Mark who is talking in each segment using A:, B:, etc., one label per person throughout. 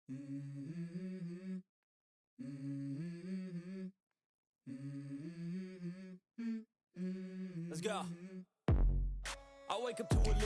A: Let's go.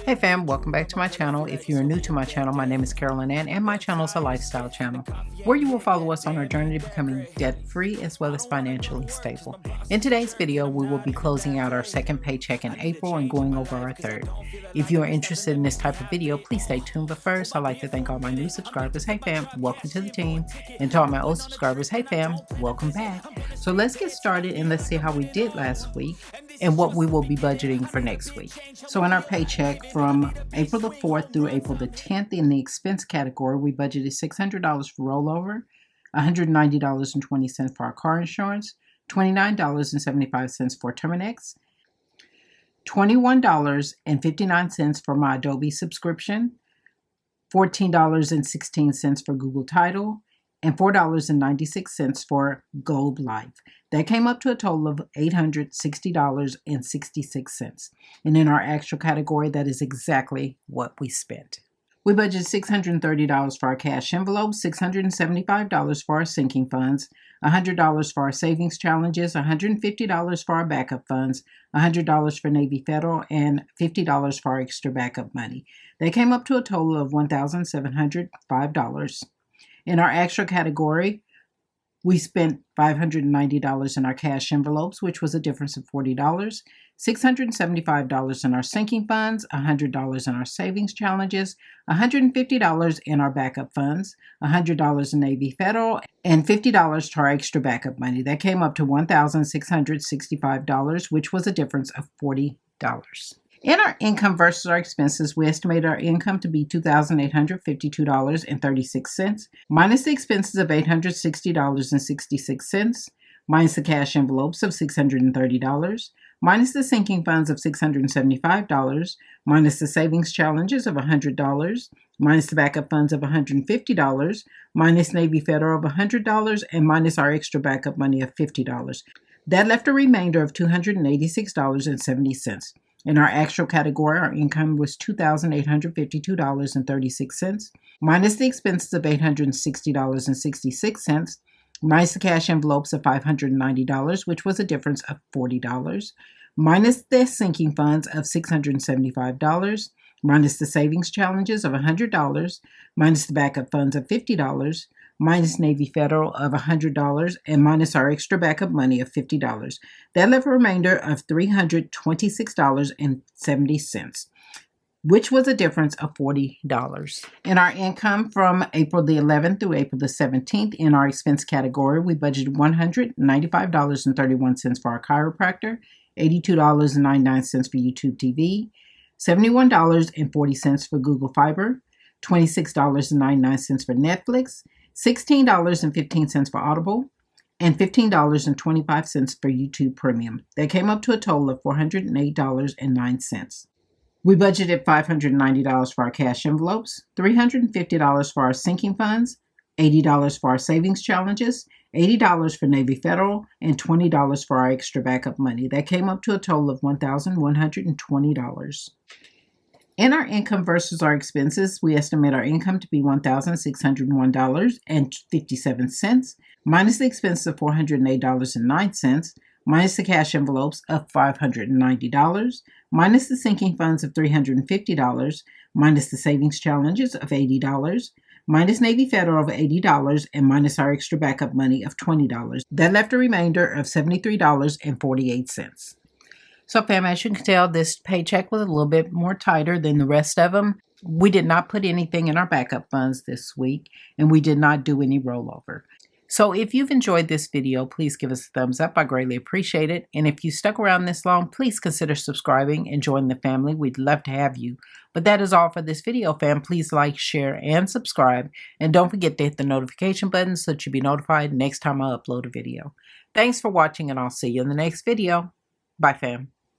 A: Hey fam, welcome back to my channel. If you're new to my channel, my name is Carolyn Ann and my channel is a lifestyle channel where you will follow us on our journey to becoming debt-free as well as financially stable. In today's video, we will be closing out our second paycheck in April and going over our third. If you are interested in this type of video, please stay tuned. But first, I'd like to thank all my new subscribers. Hey fam, welcome to the team. And to all my old subscribers, hey fam, welcome back. So let's get started and let's see how we did last week and what we will be budgeting for next week. So in our paycheck from April the 4th through April the 10th, in the expense category, we budgeted $600 for rollover, $190.20 for our car insurance, $29.75 for Terminex, $21.59 for my Adobe subscription, $14.16 for Google Title, and $4.96 for Gold Life. That came up to a total of $860.66. And in our actual category, that is exactly what we spent. We budgeted $630 for our cash envelopes, $675 for our sinking funds, $100 for our savings challenges, $150 for our backup funds, $100 for Navy Federal, and $50 for our extra backup money. They came up to a total of $1,705. In our extra category, we spent $590 in our cash envelopes, which was a difference of $40, $675 in our sinking funds, $100 in our savings challenges, $150 in our backup funds, $100 in Navy Federal, and $50 to our extra backup money. That came up to $1,665, which was a difference of $40. In our income versus our expenses, we estimated our income to be $2,852.36, minus the expenses of $860.66, minus the cash envelopes of $630, minus the sinking funds of $675, minus the savings challenges of $100, minus the backup funds of $150, minus Navy Federal of $100, and minus our extra backup money of $50. That left a remainder of $286.70. In our actual category, our income was $2,852.36, minus the expenses of $860.66, minus the cash envelopes of $590, which was a difference of $40, minus the sinking funds of $675, minus the savings challenges of $100, minus the backup funds of $50, minus Navy Federal of $100, and minus our extra backup money of $50. That left a remainder of $326.70, which was a difference of $40. In our income from April the 11th through April the 17th, in our expense category, we budgeted $195.31 for our chiropractor, $82.99 for YouTube TV, $71.40 for Google Fiber, $26.99 for Netflix, $16.15 for Audible, and $15.25 for YouTube Premium. That came up to a total of $408.09. We budgeted $590 for our cash envelopes, $350 for our sinking funds, $80 for our savings challenges, $80 for Navy Federal, and $20 for our extra backup money. That came up to a total of $1,120. In our income versus our expenses, we estimate our income to be $1,601.57, minus the expenses of $408.09, minus the cash envelopes of $590, minus the sinking funds of $350, minus the savings challenges of $80, minus Navy Federal of $80, and minus our extra backup money of $20. That left a remainder of $73.48. So fam, as you can tell, this paycheck was a little bit more tighter than the rest of them. We did not put anything in our backup funds this week, and we did not do any rollover. So if you've enjoyed this video, please give us a thumbs up. I greatly appreciate it. And if you stuck around this long, please consider subscribing and join the family. We'd love to have you. But that is all for this video, fam. Please like, share, and subscribe. And don't forget to hit the notification button so that you'll be notified next time I upload a video. Thanks for watching, and I'll see you in the next video. Bye, fam.